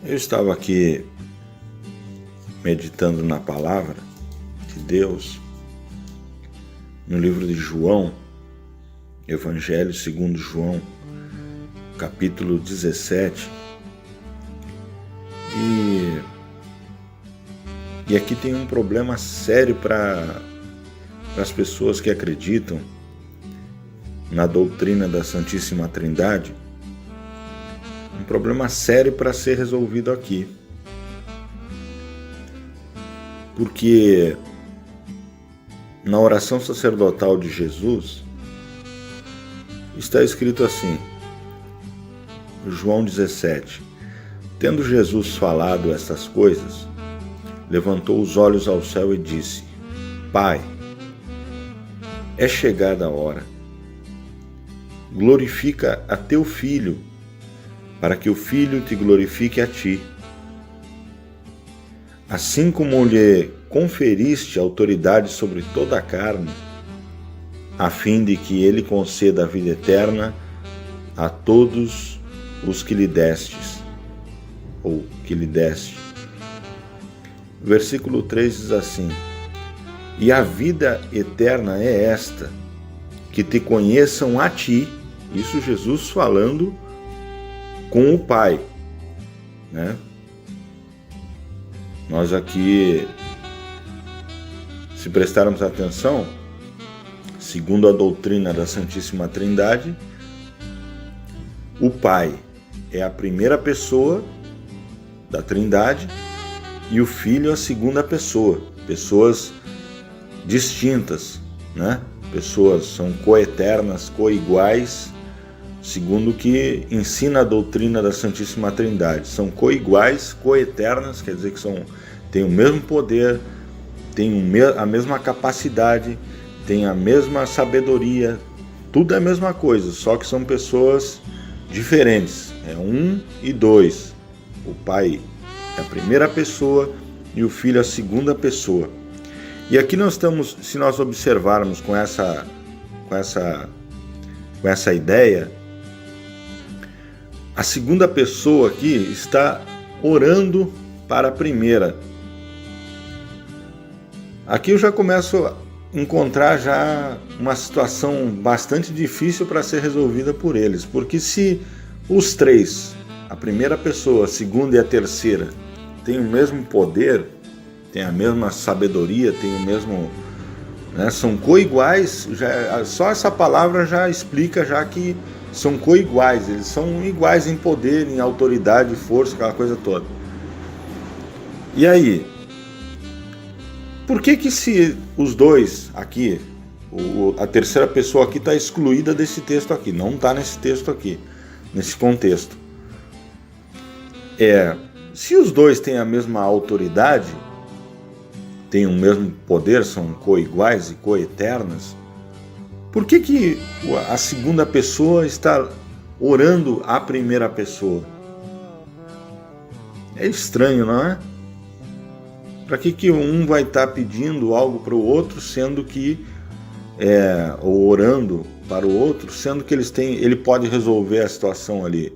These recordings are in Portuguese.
Eu estava aqui meditando na palavra de Deus, no livro de João, Evangelho segundo João, capítulo 17. E aqui tem um problema sério para as pessoas que acreditam na doutrina da Santíssima Trindade. Um problema sério para ser resolvido aqui. Porque na oração sacerdotal de Jesus está escrito assim, João 17: Tendo Jesus falado estas coisas, levantou os olhos ao céu e disse: Pai, é chegada a hora. Glorifica a teu Filho, para que o Filho te glorifique a ti. Assim como lhe conferiste autoridade sobre toda a carne, a fim de que ele conceda a vida eterna a todos os que lhe destes, ou que lhe deste. Versículo 3 diz assim: E a vida eterna é esta, que te conheçam a ti. Isso Jesus falando com o Pai, né? Nós aqui, se prestarmos atenção, segundo a doutrina da Santíssima Trindade, o Pai é a primeira pessoa da Trindade e o Filho a segunda pessoa, pessoas distintas, né? Pessoas são coeternas, coiguais, segundo o que ensina a doutrina da Santíssima Trindade. São coiguais, coeternas, quer dizer que têm o mesmo poder, têm a mesma capacidade, têm a mesma sabedoria, tudo é a mesma coisa, só que são pessoas diferentes, é um e dois. O Pai é a primeira pessoa e o Filho a segunda pessoa. E aqui nós estamos, se nós observarmos com essa ideia, a segunda pessoa aqui está orando para a primeira. Aqui eu já começo a encontrar já uma situação bastante difícil para ser resolvida por eles, porque se os três, a primeira pessoa, a segunda e a terceira, têm o mesmo poder, têm a mesma sabedoria, têm o mesmo, né, são coiguais, só essa palavra já explica já que são coiguais, eles são iguais em poder, em autoridade, força, aquela coisa toda. E aí, por que se os dois aqui, a terceira pessoa aqui está excluída desse texto aqui, não está nesse texto aqui, nesse contexto? Se os dois têm a mesma autoridade, têm o mesmo poder, são coiguais e coeternas, por que a segunda pessoa está orando à primeira pessoa? É estranho, não é? Para que um vai estar pedindo algo para o outro, sendo que ou orando para o outro, sendo que ele pode resolver a situação ali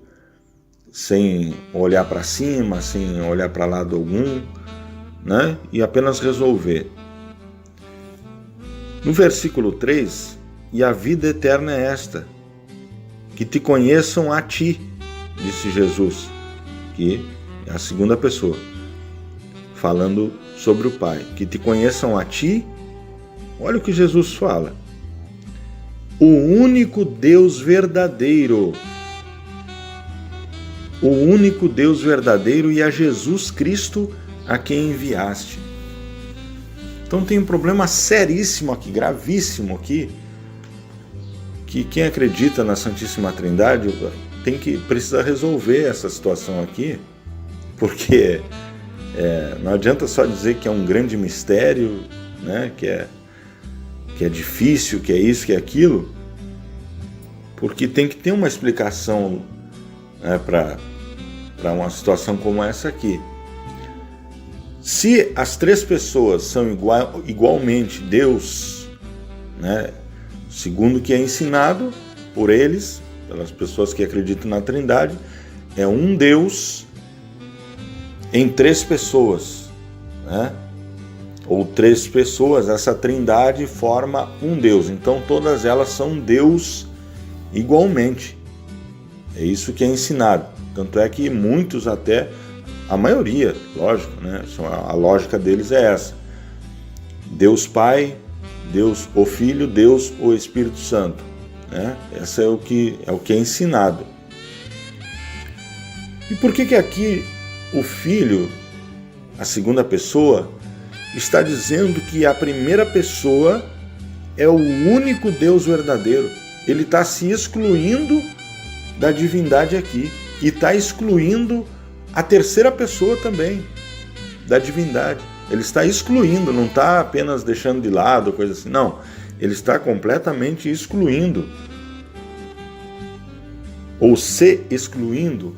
sem olhar para cima, sem olhar para lado algum, né? E apenas resolver. No versículo 3, e a vida eterna é esta, que te conheçam a ti, disse Jesus, que é a segunda pessoa, falando sobre o Pai, que te conheçam a ti. Olha o que Jesus fala: o único Deus verdadeiro, o único Deus verdadeiro, e a Jesus Cristo a quem enviaste. Então tem um problema seríssimo aqui, gravíssimo aqui, que quem acredita na Santíssima Trindade precisa resolver essa situação aqui, porque não adianta só dizer que é um grande mistério, né, que é difícil, que é isso, que é aquilo, porque tem que ter uma explicação, né, para uma situação como essa aqui. Se as três pessoas são igualmente Deus, né, segundo o que é ensinado por eles, pelas pessoas que acreditam na Trindade, é um Deus em 3 pessoas, né? Ou 3 pessoas, essa trindade forma um Deus. Então todas elas são Deus igualmente. É isso que é ensinado. Tanto é que muitos, até a maioria, lógico, né? A lógica deles é essa: Deus Pai, Deus o Filho, Deus o Espírito Santo, né? Essa é o que é ensinado. E por que aqui o Filho, a segunda pessoa, está dizendo que a primeira pessoa é o único Deus verdadeiro? Ele está se excluindo da divindade aqui e está excluindo a terceira pessoa também da divindade. Ele está excluindo, não está apenas deixando de lado, coisa assim, não. Ele está completamente excluindo, ou se excluindo.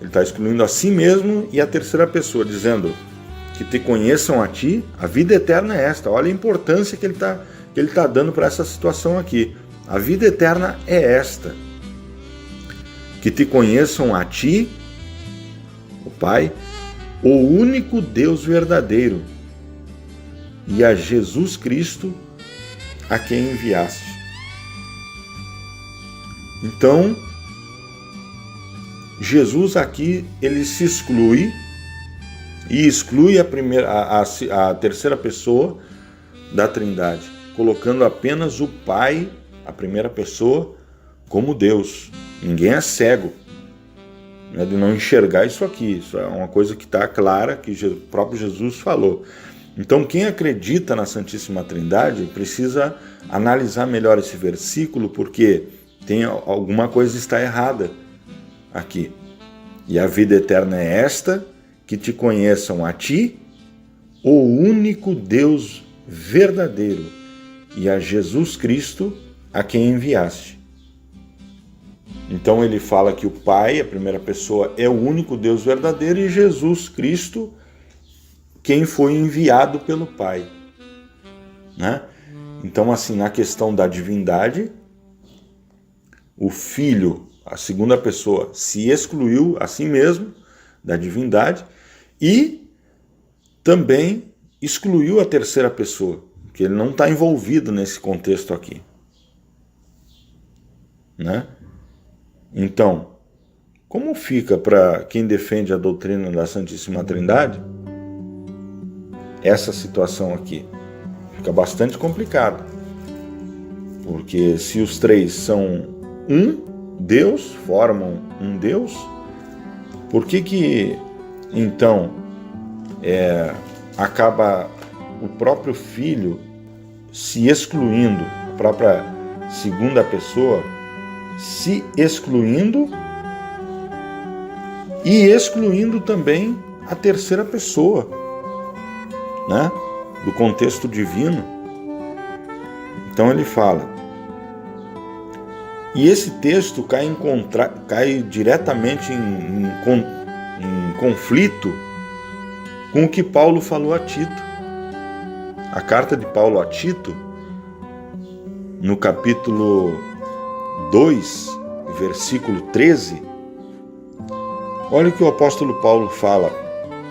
Ele está excluindo a si mesmo e a terceira pessoa, dizendo que te conheçam a ti, a vida eterna é esta. Olha a importância que ele tá dando para essa situação aqui. A vida eterna é esta: que te conheçam a ti, o Pai, o único Deus verdadeiro, e a Jesus Cristo, a quem enviaste. Então, Jesus aqui, ele se exclui e exclui a terceira pessoa da Trindade, colocando apenas o Pai, a primeira pessoa, como Deus. Ninguém é cego, né, de não enxergar isso aqui. Isso é uma coisa que está clara, que o próprio Jesus falou. Então, quem acredita na Santíssima Trindade precisa analisar melhor esse versículo, porque tem alguma coisa está errada aqui. E a vida eterna é esta: que te conheçam a ti, o único Deus verdadeiro, e a Jesus Cristo, a quem enviaste. Então ele fala que o Pai, a primeira pessoa, é o único Deus verdadeiro, e Jesus Cristo, quem foi enviado pelo Pai, né? Então, assim, na questão da divindade, o Filho, a segunda pessoa, se excluiu a si mesmo da divindade e também excluiu a terceira pessoa, que ele não está envolvido nesse contexto aqui, né? Então, como fica para quem defende a doutrina da Santíssima Trindade essa situação aqui? Fica bastante complicado, porque se os 3 são um Deus, formam um Deus, por que então acaba o próprio Filho se excluindo, a própria segunda pessoa se excluindo e excluindo também a terceira pessoa, né, do contexto divino? Então ele fala, e esse texto cai diretamente em conflito com o que Paulo falou a Tito. A carta de Paulo a Tito, no capítulo 2, versículo 13, olha o que o apóstolo Paulo fala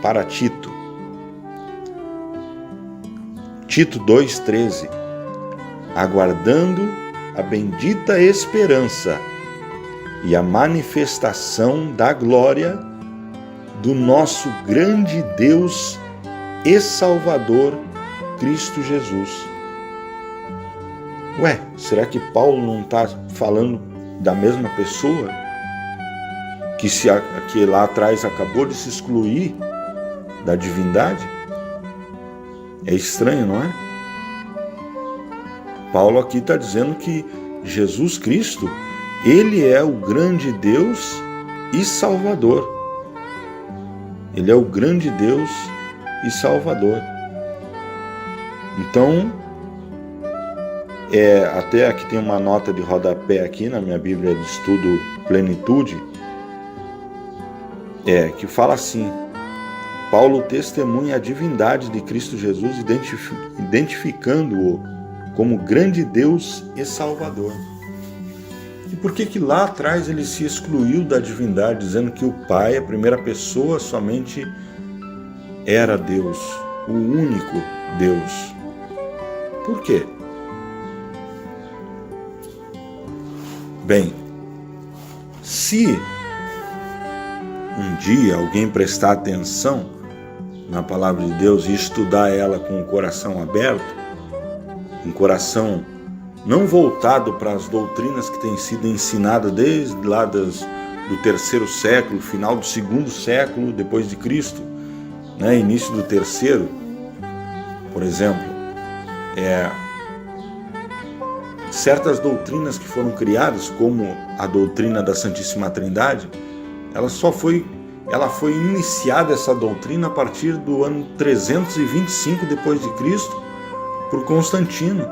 para Tito. Tito 2,13: aguardando a bendita esperança e a manifestação da glória do nosso grande Deus e Salvador, Cristo Jesus. Ué, será que Paulo não está falando da mesma pessoa que lá atrás acabou de se excluir da divindade? É estranho, não é? Paulo aqui está dizendo que Jesus Cristo, ele é o grande Deus e Salvador. Ele é o grande Deus e Salvador. Então, até aqui tem uma nota de rodapé aqui na minha Bíblia de Estudo Plenitude, que fala assim: Paulo testemunha a divindade de Cristo Jesus, identificando-o como grande Deus e Salvador. E por que lá atrás ele se excluiu da divindade, dizendo que o Pai, a primeira pessoa, somente era Deus, o único Deus. Por quê? Bem, se um dia alguém prestar atenção na palavra de Deus e estudar ela com o coração aberto, um coração não voltado para as doutrinas que têm sido ensinadas desde lá do 3º século, final do 2º século depois de Cristo, né, início do 3º, por exemplo, certas doutrinas que foram criadas, como a doutrina da Santíssima Trindade, ela foi iniciada, essa doutrina, a partir do ano 325 depois de Cristo, por Constantino.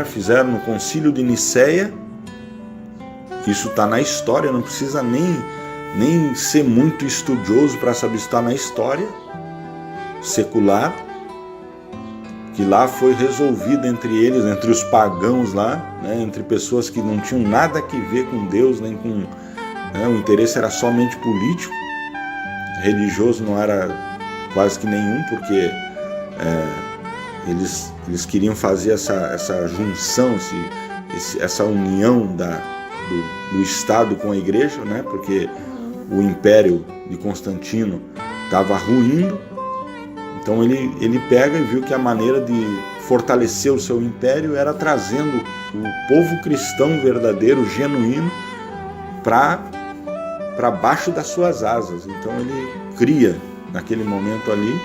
Fizeram no Concílio de Nicéia. Isso está na história, não precisa nem ser muito estudioso para saber, isso está na história secular, que lá foi resolvido entre eles, entre os pagãos lá, né, entre pessoas que não tinham nada a ver com Deus, nem com... o interesse era somente político, religioso não era quase que nenhum, porque eles queriam fazer essa junção, essa união do Estado com a Igreja, né? Porque o Império de Constantino estava ruindo. Então ele pega e viu que a maneira de fortalecer o seu império era trazendo o povo cristão verdadeiro, genuíno, para baixo das suas asas. Então ele cria, naquele momento ali,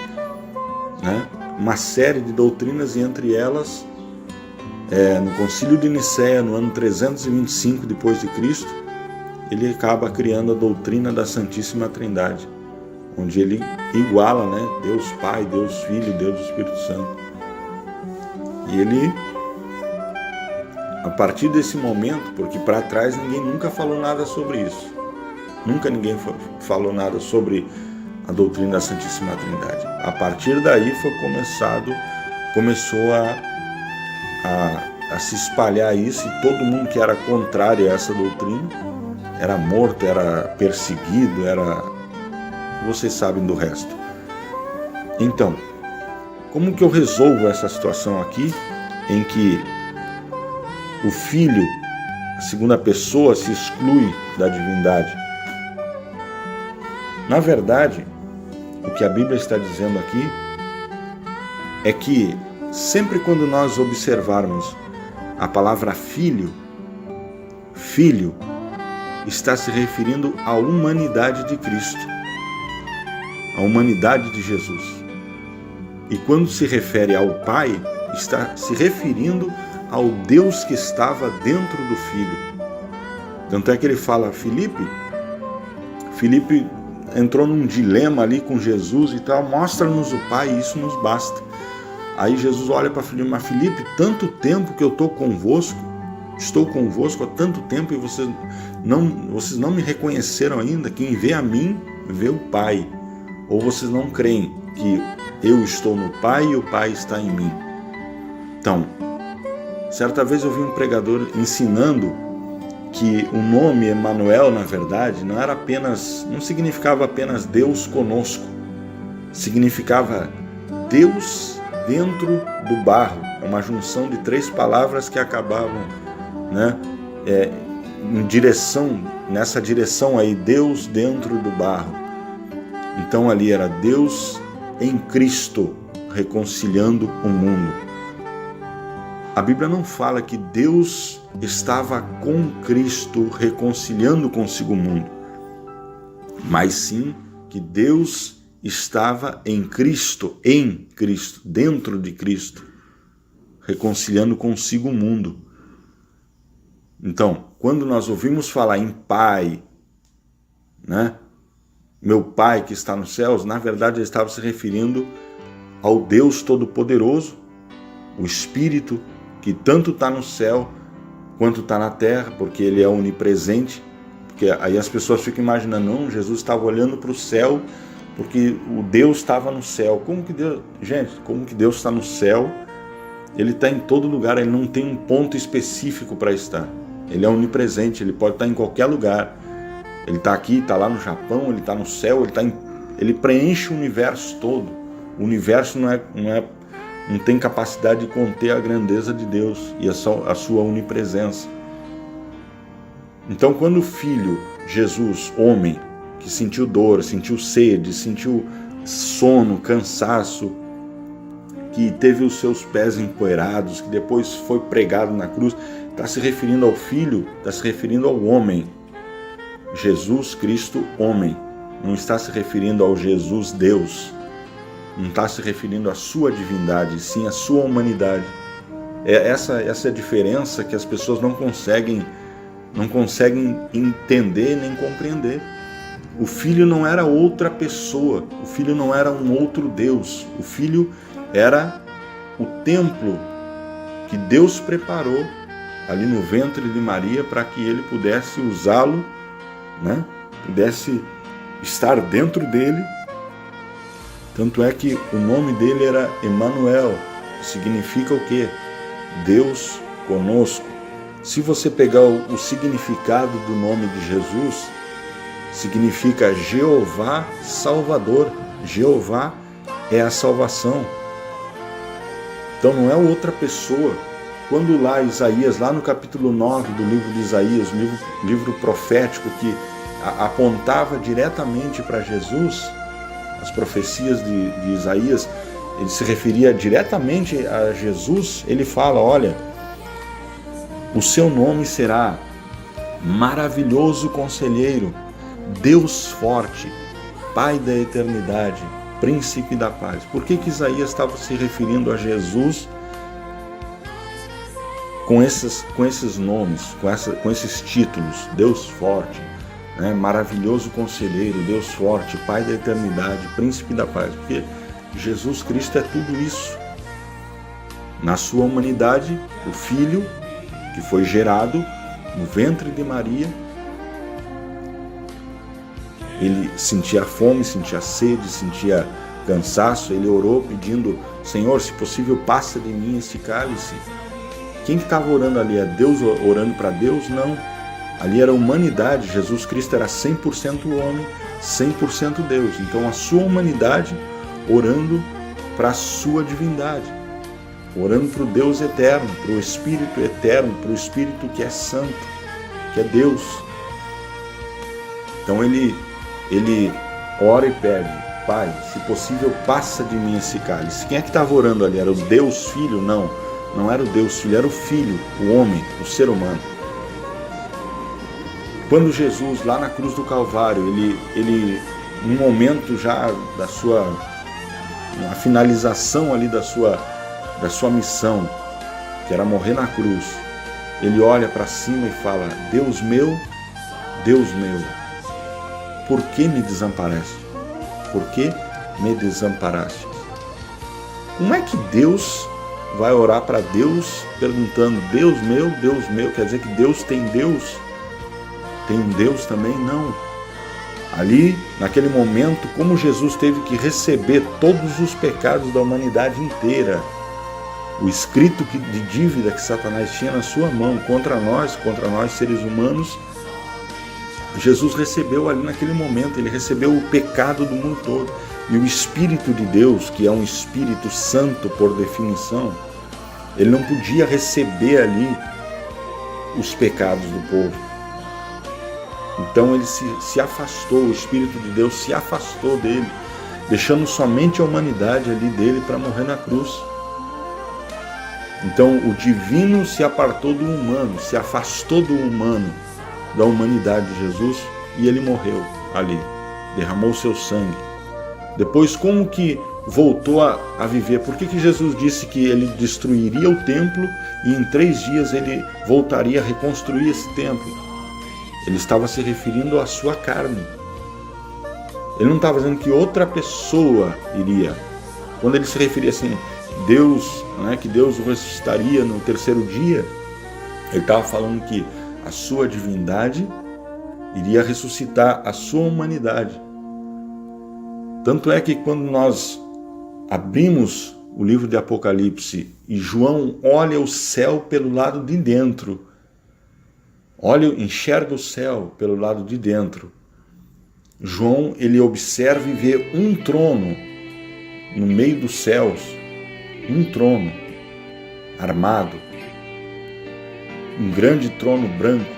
né, uma série de doutrinas, e entre elas, no Concílio de Nicéia, no ano 325 depois de Cristo, ele acaba criando a doutrina da Santíssima Trindade, onde ele iguala, né, Deus Pai, Deus Filho, Deus Espírito Santo. E ele, a partir desse momento, porque para trás ninguém nunca falou nada sobre isso, nunca ninguém falou nada sobre a doutrina da Santíssima Trindade. A partir daí começou a se espalhar isso, e todo mundo que era contrário a essa doutrina era morto, era perseguido, vocês sabem do resto. Então, como que eu resolvo essa situação aqui, em que o Filho, a segunda pessoa, se exclui da divindade? Na verdade, o que a Bíblia está dizendo aqui é que sempre quando nós observarmos a palavra filho está se referindo à humanidade de Cristo, à humanidade de Jesus. E quando se refere ao Pai, está se referindo ao Deus que estava dentro do Filho. Tanto é que ele fala, Filipe entrou num dilema ali com Jesus e tal, mostra-nos o Pai, isso nos basta. Aí Jesus olha para Filipe, mas Filipe, tanto tempo que eu estou convosco há tanto tempo, e vocês não me reconheceram ainda. Quem vê a mim, vê o Pai. Ou vocês não creem que eu estou no Pai e o Pai está em mim? Então, certa vez eu vi um pregador ensinando que o nome Emanuel, na verdade, não significava apenas Deus conosco, significava Deus dentro do barro. É uma junção de 3 palavras que acabavam, né, nessa direção aí, Deus dentro do barro. Então ali era Deus em Cristo reconciliando o mundo. A Bíblia não fala que Deus estava com Cristo reconciliando consigo o mundo, mas sim que Deus estava em Cristo, dentro de Cristo, reconciliando consigo o mundo. Então, quando nós ouvimos falar em Pai, né, meu Pai que está nos céus, na verdade ele estava se referindo ao Deus Todo-Poderoso, o Espírito que tanto está no céu quanto está na terra, porque ele é onipresente. Porque aí as pessoas ficam imaginando, não, Jesus estava olhando para o céu porque o Deus estava no céu. Como que Deus está no céu? Ele está em todo lugar, ele não tem um ponto específico para estar. Ele é onipresente, ele pode estar em qualquer lugar. Ele está aqui, está lá no Japão, ele está no céu, ele está ele preenche o universo todo. O universo não tem capacidade de conter a grandeza de Deus e a sua onipresença. Então, quando o Filho, Jesus, homem, que sentiu dor, sentiu sede, sentiu sono, cansaço, que teve os seus pés empoeirados, que depois foi pregado na cruz, está se referindo ao Filho, está se referindo ao homem. Jesus Cristo, homem. Não está se referindo ao Jesus Deus. Não está se referindo à sua divindade, sim à sua humanidade. Essa é a diferença que as pessoas não conseguem entender nem compreender. O Filho não era outra pessoa, o Filho não era um outro Deus, o Filho era o templo que Deus preparou ali no ventre de Maria para que ele pudesse usá-lo, né? Pudesse estar dentro dele. Tanto é que o nome dele era Emanuel, que significa o quê? Deus conosco. Se você pegar o significado do nome de Jesus, significa Jeová Salvador. Jeová é a salvação. Então não é outra pessoa. Quando lá Isaías, lá no capítulo 9 do livro de Isaías, livro profético que apontava diretamente para Jesus, as profecias de Isaías, ele se referia diretamente a Jesus, ele fala, olha, o seu nome será Maravilhoso Conselheiro, Deus Forte, Pai da Eternidade, Príncipe da Paz. Por que Isaías estava se referindo a Jesus com esses nomes, com esses títulos? Deus Forte, né? Maravilhoso Conselheiro, Deus Forte, Pai da Eternidade, Príncipe da Paz. Porque Jesus Cristo é tudo isso. Na sua humanidade, o Filho que foi gerado no ventre de Maria, ele sentia fome, sentia sede, sentia cansaço, ele orou pedindo, Senhor, se possível, passa de mim este cálice. Quem que estava orando ali? É Deus orando para Deus? Não. Ali era a humanidade, Jesus Cristo era 100% homem, 100% Deus. Então a sua humanidade orando para a sua divindade, orando para o Deus eterno, para o Espírito eterno, para o Espírito que é santo, que é Deus. Então ele ora e pede, Pai, se possível, passa de mim esse cálice. Quem é que estava orando ali? Era o Deus Filho? Não era o Deus Filho, era o Filho, o homem, o ser humano. Quando Jesus, lá na cruz do Calvário, ele num momento já a finalização ali da sua missão, que era morrer na cruz, ele olha para cima e fala, Deus meu, por que me desamparaste? Por que me desamparaste? Como é que Deus vai orar para Deus perguntando, Deus meu, quer dizer que Deus tem Deus? Tem um Deus também? Não. Ali, naquele momento, como Jesus teve que receber todos os pecados da humanidade inteira, o escrito de dívida que Satanás tinha na sua mão contra nós seres humanos, Jesus recebeu ali naquele momento, ele recebeu o pecado do mundo todo. E o Espírito de Deus, que é um Espírito Santo por definição, ele não podia receber ali os pecados do povo. Então ele se afastou, o Espírito de Deus se afastou dele, deixando somente a humanidade ali dele para morrer na cruz. Então o divino se apartou do humano, se afastou do humano, da humanidade de Jesus, e ele morreu ali, derramou seu sangue. Depois, como que voltou a viver? Por que Jesus disse que ele destruiria o templo e em 3 dias ele voltaria a reconstruir esse templo? Ele estava se referindo à sua carne. Ele não estava dizendo que outra pessoa iria. Quando ele se referia assim, Deus, que Deus o ressuscitaria no 3º dia, ele estava falando que a sua divindade iria ressuscitar a sua humanidade. Tanto é que quando nós abrimos o livro de Apocalipse e João olha o céu pelo lado de dentro, enxerga o céu pelo lado de dentro, João, ele observa e vê um trono no meio dos céus, um trono armado, um grande trono branco,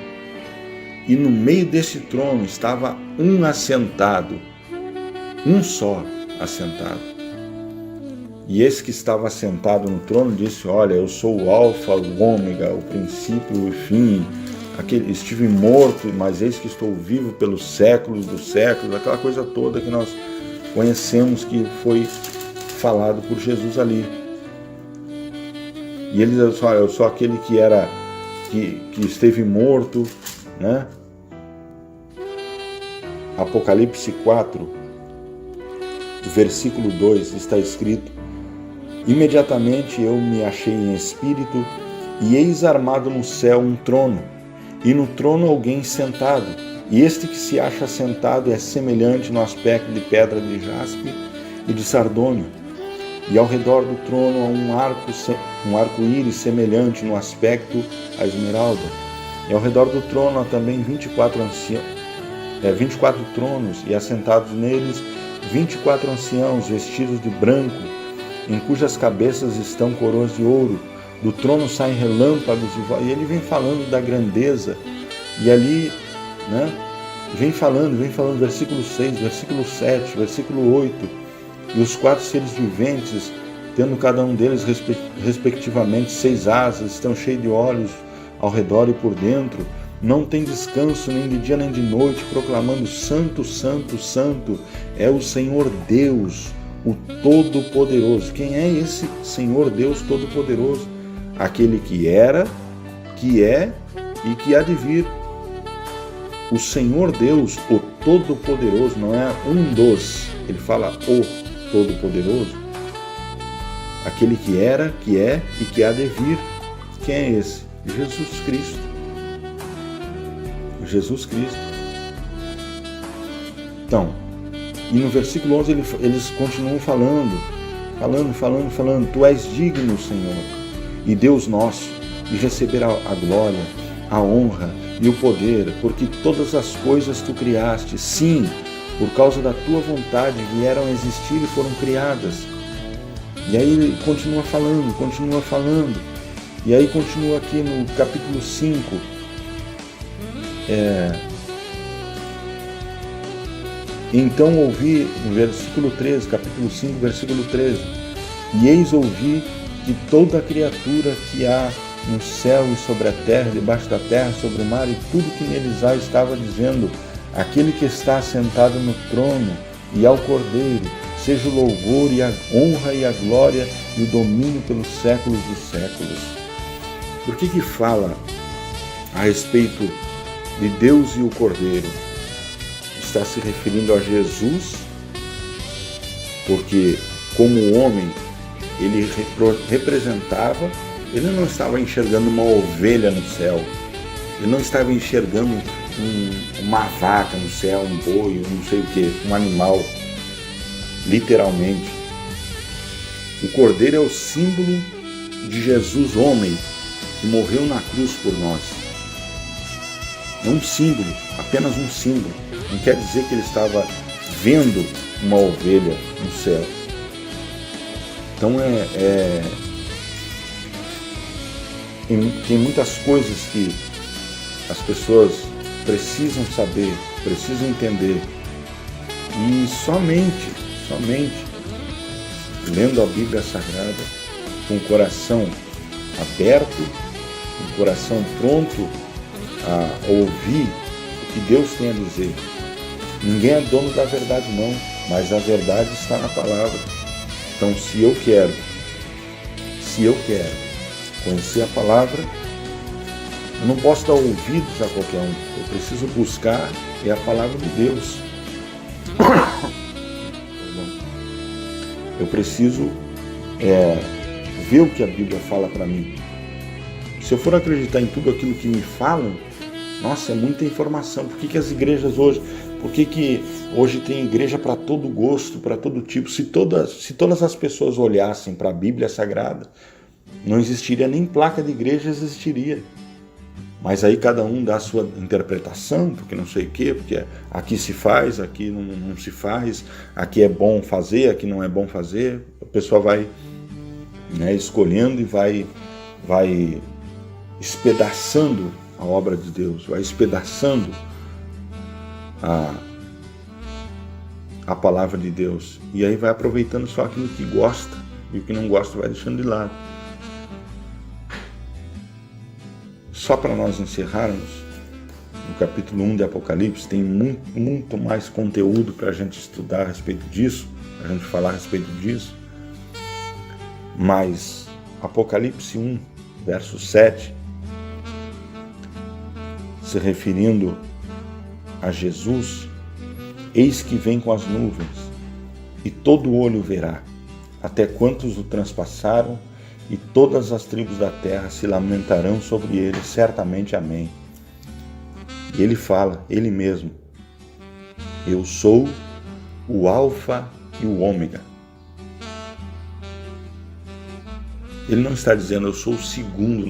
e no meio desse trono estava um assentado, um só assentado. E esse que estava assentado no trono disse: olha, eu sou o Alfa, o Ômega, o princípio e o fim. Estive morto, mas eis que estou vivo pelos séculos dos séculos. Aquela coisa toda que nós conhecemos que foi falado por Jesus ali. E ele diz: olha, eu sou aquele que esteve morto, né? Apocalipse 4, versículo 2, está escrito: imediatamente eu me achei em espírito, e eis armado no céu um trono, e no trono alguém sentado, e este que se acha sentado é semelhante no aspecto de pedra de jaspe e de sardônio, e ao redor do trono há um arco-íris semelhante no aspecto a esmeralda, e ao redor do trono há também 24 tronos, e assentados neles 24 anciãos vestidos de branco, em cujas cabeças estão coroas de ouro. Do trono saem relâmpagos e ele vem falando da grandeza. E ali, né, vem falando, versículo 6, versículo 7, versículo 8. E os 4 seres viventes, tendo cada um deles respectivamente 6 asas, estão cheios de olhos ao redor e por dentro, não tem descanso nem de dia nem de noite, proclamando: Santo, Santo, Santo é o Senhor Deus, o Todo-Poderoso. Quem é esse Senhor Deus Todo-Poderoso? Aquele que era, que é e que há de vir. O Senhor Deus, o Todo-Poderoso, não é um dos, ele fala o Todo-Poderoso. Aquele que era, que é e que há de vir. Quem é esse? Jesus Cristo. Jesus Cristo. Então, e no versículo 11 eles continuam falando: Tu és digno, Senhor, e Deus nosso, de receber a glória, a honra e o poder, porque todas as coisas tu criaste. Sim, por causa da tua vontade vieram a existir e foram criadas. E aí ele continua falando. E aí continua aqui no capítulo 5. Então ouvi, no versículo 13, capítulo 5, versículo 13: e eis ouvi que toda criatura que há no céu e sobre a terra, debaixo da terra, sobre o mar e tudo que neles há, estava dizendo: aquele que está assentado no trono e ao Cordeiro, seja o louvor e a honra e a glória e o domínio pelos séculos dos séculos. Por que fala a respeito de Deus e o Cordeiro? Está se referindo a Jesus, porque como homem ele representava, ele não estava enxergando uma ovelha no céu, ele não estava enxergando uma vaca no céu, um boi, não sei o que, um animal, literalmente. O Cordeiro é o símbolo de Jesus, homem, que morreu na cruz por nós. É um símbolo, apenas um símbolo. Não quer dizer que ele estava vendo uma ovelha no céu. Então tem muitas coisas que as pessoas precisam saber, precisam entender. E somente lendo a Bíblia Sagrada, com o coração aberto, com o coração pronto a ouvir o que Deus tem a dizer. Ninguém é dono da verdade não, mas a verdade está na palavra. Então se eu quero conhecer a palavra, eu não posso dar ouvidos a qualquer um. Eu preciso buscar a palavra de Deus. Eu preciso ver o que a Bíblia fala para mim. Se eu for acreditar em tudo aquilo que me falam, nossa, é muita informação. Por que as igrejas hoje... Por que hoje tem igreja para todo gosto, para todo tipo? Se todas as pessoas olhassem para a Bíblia Sagrada, não existiria nem placa de igreja, existiria. Mas aí cada um dá a sua interpretação, porque não sei o quê, porque aqui se faz, aqui não se faz, aqui é bom fazer, aqui não é bom fazer. A pessoa vai, né, escolhendo e vai espedaçando a obra de Deus, vai espedaçando a palavra de Deus. E aí vai aproveitando só aquilo que gosta, e o que não gosta vai deixando de lado. Só para nós encerrarmos, no capítulo 1 de Apocalipse tem muito mais conteúdo para a gente estudar a respeito disso, a gente falar a respeito disso, mas Apocalipse 1, verso 7, se referindo a Jesus, eis que vem com as nuvens, e todo olho verá, até quantos o transpassaram, e todas as tribos da terra se lamentarão sobre ele, certamente. Amém. E ele fala, ele mesmo, eu sou o Alfa e o Ômega. Ele não está dizendo, eu sou o segundo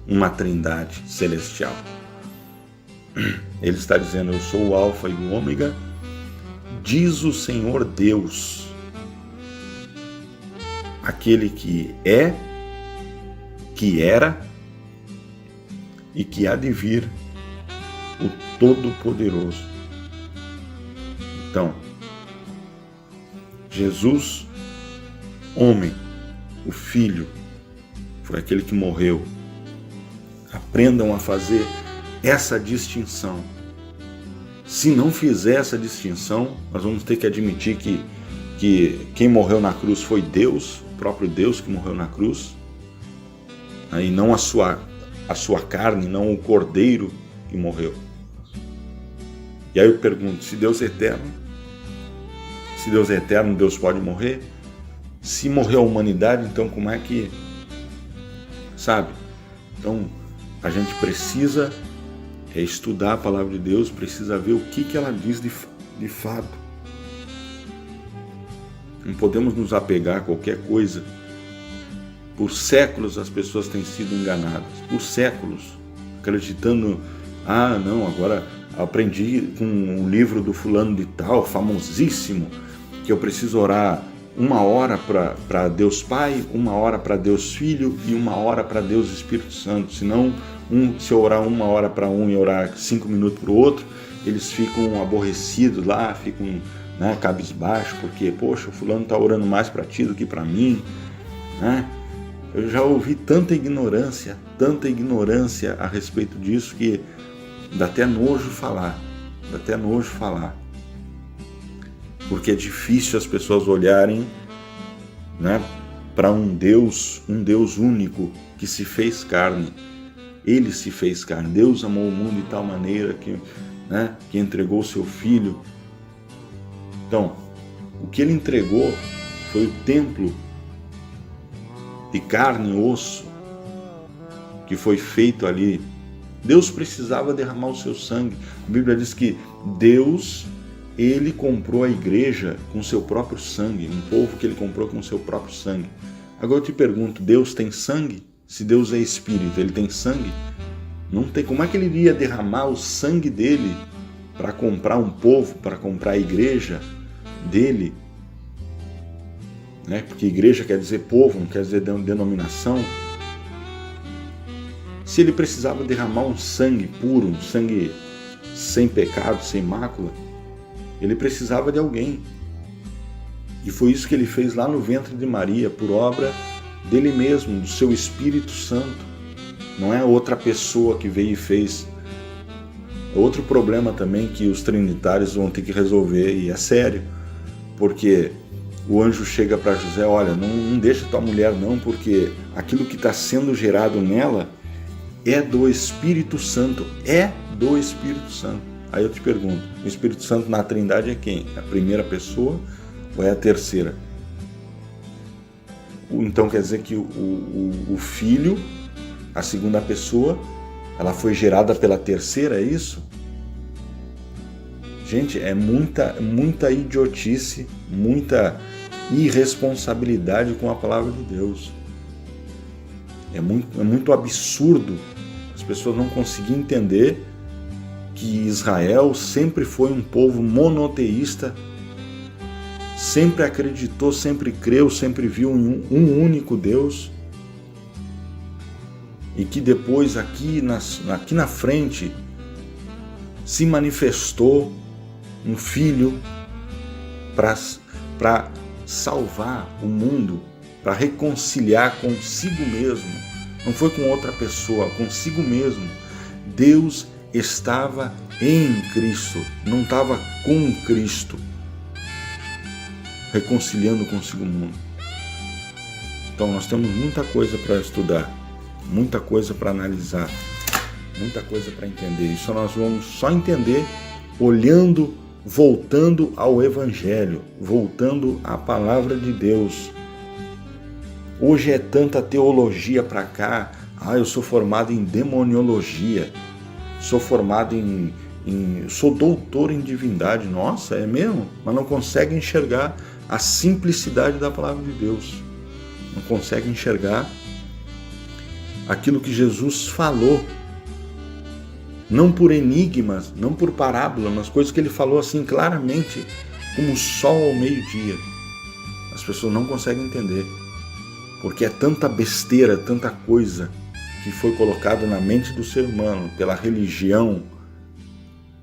numa trindade celestial. Ele está dizendo, eu sou o Alfa e o Ômega, diz o Senhor Deus, aquele que é, que era e que há de vir, o Todo-Poderoso. Então, Jesus, homem, o Filho, foi aquele que morreu. Aprendam a fazer essa distinção. Se não fizer essa distinção, nós vamos ter que admitir que quem morreu na cruz foi Deus, o próprio Deus que morreu na cruz, e não a sua carne, não o cordeiro que morreu. E aí eu pergunto, se Deus é eterno, Deus pode morrer? Se morreu a humanidade, então como é que... Sabe? Então, a gente precisa estudar a palavra de Deus, precisa ver o que ela diz de fato. Não podemos nos apegar a qualquer coisa. Por séculos as pessoas têm sido enganadas, por séculos, acreditando, não, agora aprendi com um livro do fulano de tal, famosíssimo, que eu preciso orar 1 hora para Deus Pai, 1 hora para Deus Filho e 1 hora para Deus Espírito Santo. Senão, se eu orar 1 hora para um e orar 5 minutos para o outro, eles ficam aborrecidos lá, ficam, né, cabisbaixo, porque, poxa, o fulano está orando mais para ti do que para mim, né? Eu já ouvi tanta ignorância a respeito disso que dá até nojo falar, porque é difícil as pessoas olharem, né, para um Deus único que se fez carne. Ele se fez carne. Deus amou o mundo de tal maneira que entregou o seu Filho. Então, o que ele entregou foi o templo de carne e osso que foi feito ali. Deus precisava derramar o seu sangue. A Bíblia diz que Deus, ele comprou a igreja com seu próprio sangue, um povo que ele comprou com seu próprio sangue. Agora eu te pergunto, Deus tem sangue? Se Deus é espírito, ele tem sangue? Não tem. Como é que ele iria derramar o sangue dele para comprar um povo, para comprar a igreja dele? Né? Porque igreja quer dizer povo, não quer dizer denominação. Se ele precisava derramar um sangue puro, um sangue sem pecado, sem mácula, ele precisava de alguém. E foi isso que ele fez lá no ventre de Maria, por obra dele mesmo, do seu Espírito Santo. Não é outra pessoa que veio e fez. Outro problema também que os trinitários vão ter que resolver, e é sério, porque o anjo chega para José, olha, não deixa tua mulher não, porque aquilo que está sendo gerado nela é do Espírito Santo, Aí eu te pergunto, o Espírito Santo na Trindade é quem? É a primeira pessoa ou é a terceira? Então quer dizer que o Filho, a segunda pessoa, ela foi gerada pela terceira, é isso? Gente, é muita idiotice, muita irresponsabilidade com a palavra de Deus. É muito absurdo as pessoas não conseguiam entender que Israel sempre foi um povo monoteísta, sempre acreditou, sempre creu, sempre viu um único Deus, e que depois aqui na frente se manifestou um filho para salvar o mundo, para reconciliar consigo mesmo. Não foi com outra pessoa, consigo mesmo. Deus estava em Cristo, não estava com Cristo, reconciliando consigo o mundo. Então nós temos muita coisa para estudar, muita coisa para analisar, muita coisa para entender. Isso nós vamos só entender olhando, voltando ao Evangelho, voltando à Palavra de Deus. Hoje é tanta teologia para cá. Eu sou formado em demoniologia, sou formado sou doutor em divindade. Nossa, é mesmo? Mas não consegue enxergar a simplicidade da Palavra de Deus. Não consegue enxergar aquilo que Jesus falou. Não por enigmas, não por parábola, mas coisas que ele falou assim claramente, como o sol ao meio-dia. As pessoas não conseguem entender, porque é tanta besteira, tanta coisa que foi colocada na mente do ser humano pela religião,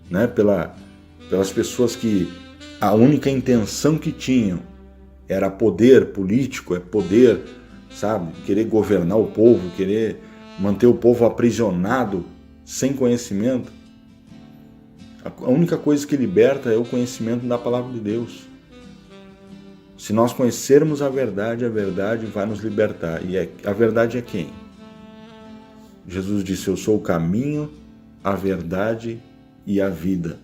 né? Pelas pessoas que a única intenção que tinham era poder político, é poder, sabe? Querer governar o povo, querer manter o povo aprisionado sem conhecimento. A única coisa que liberta é o conhecimento da Palavra de Deus. Se nós conhecermos a verdade vai nos libertar. E a verdade é quem? Jesus disse: eu sou o caminho, a verdade e a vida.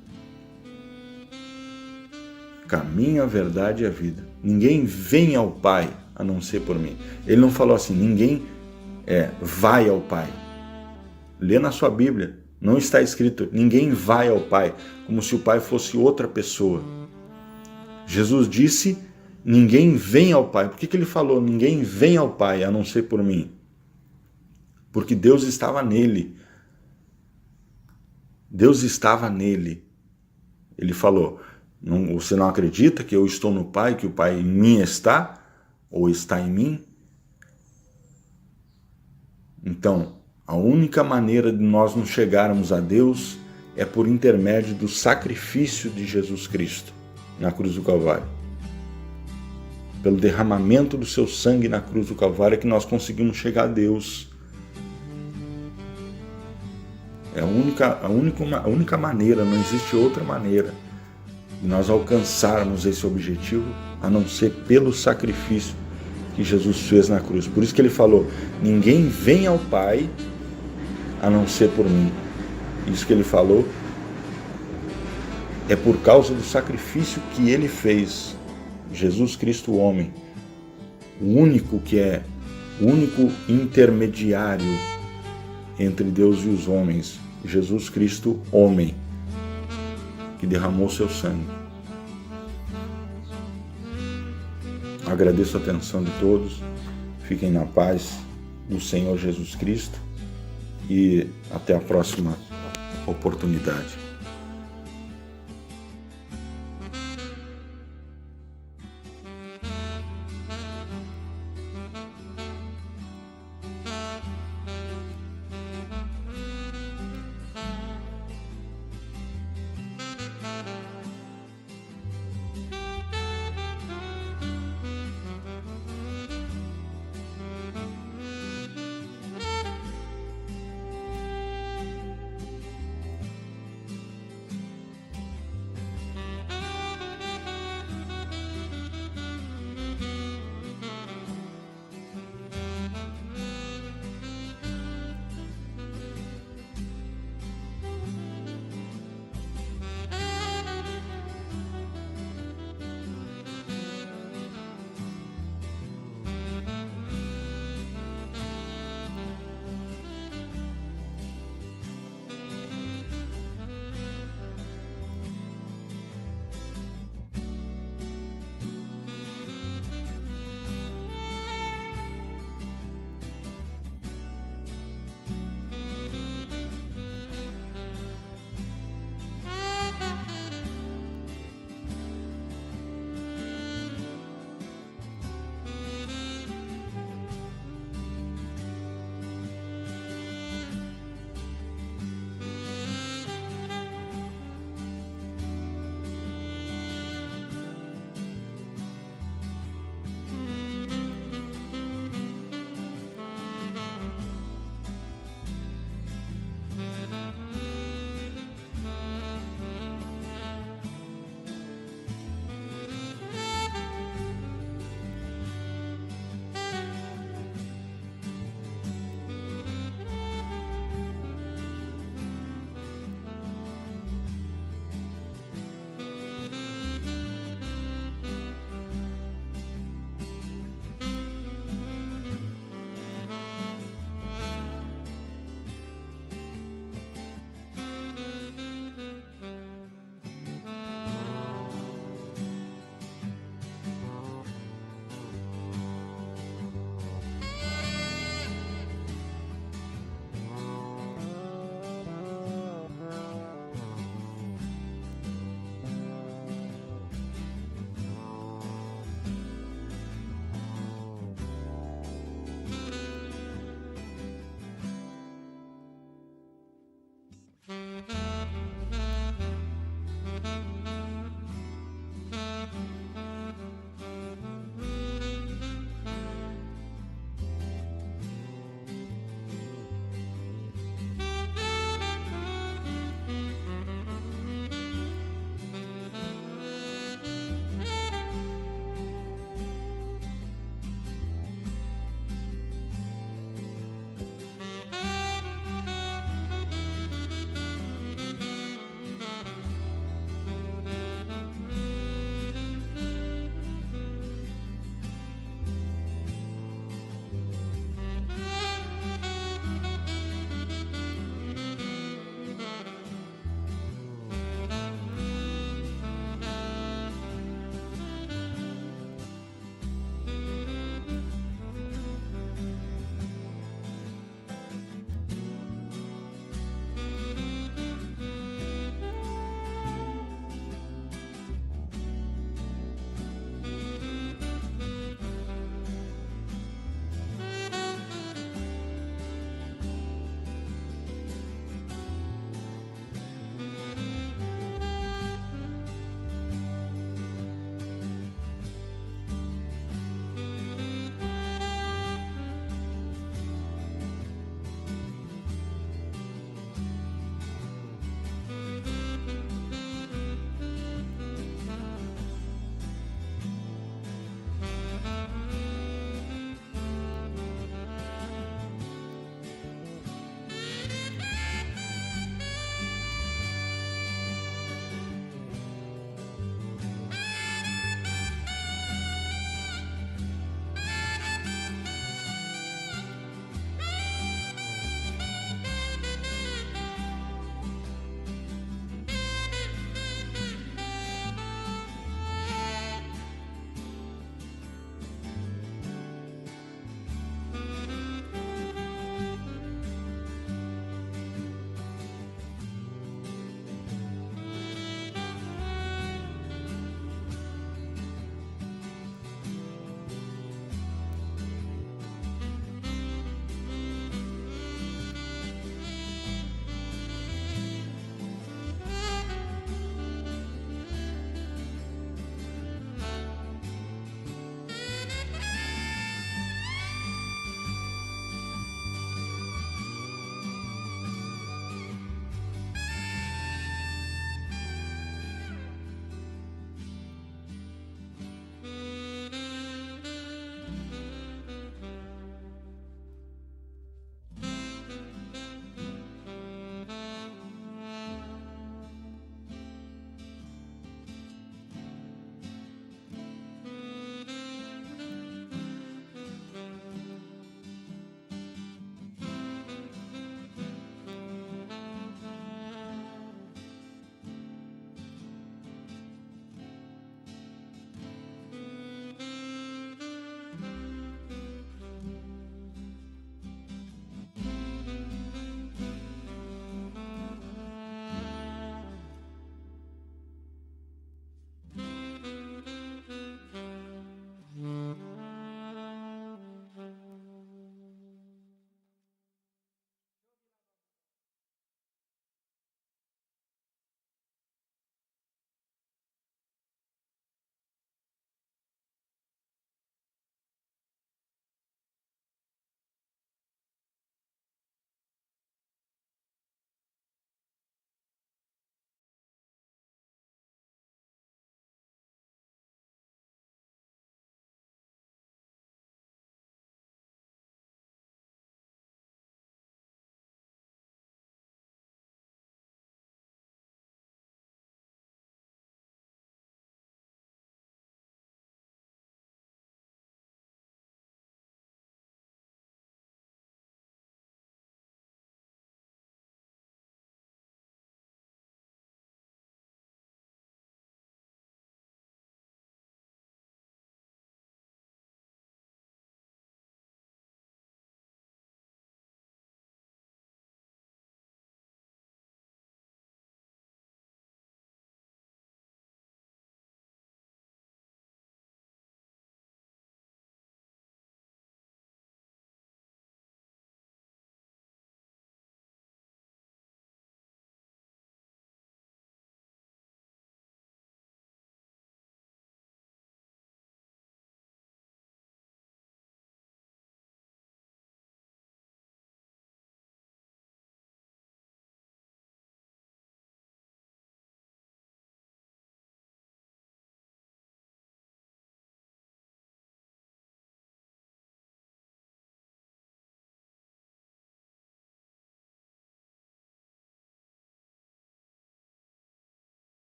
Caminho, a verdade e a vida. Ninguém vem ao Pai a não ser por mim. Ele não falou assim, ninguém vai ao Pai. Lê na sua Bíblia, não está escrito ninguém vai ao Pai, como se o Pai fosse outra pessoa. Jesus disse, ninguém vem ao Pai. Por que ele falou ninguém vem ao Pai a não ser por mim? Porque Deus estava nele. Deus estava nele. Ele falou, você não acredita que eu estou no Pai, que o Pai em mim está? Ou está em mim? Então, a única maneira de nós nos chegarmos a Deus é por intermédio do sacrifício de Jesus Cristo na cruz do Calvário. Pelo derramamento do seu sangue na cruz do Calvário é que nós conseguimos chegar a Deus. É a única maneira, não existe outra maneira de nós alcançarmos esse objetivo a não ser pelo sacrifício que Jesus fez na cruz. Por isso que ele falou, ninguém vem ao Pai a não ser por mim. Isso que ele falou é por causa do sacrifício que ele fez. Jesus Cristo, o homem, o único intermediário entre Deus e os homens, Jesus Cristo, homem, que derramou seu sangue. Agradeço a atenção de todos, fiquem na paz do Senhor Jesus Cristo e até a próxima oportunidade.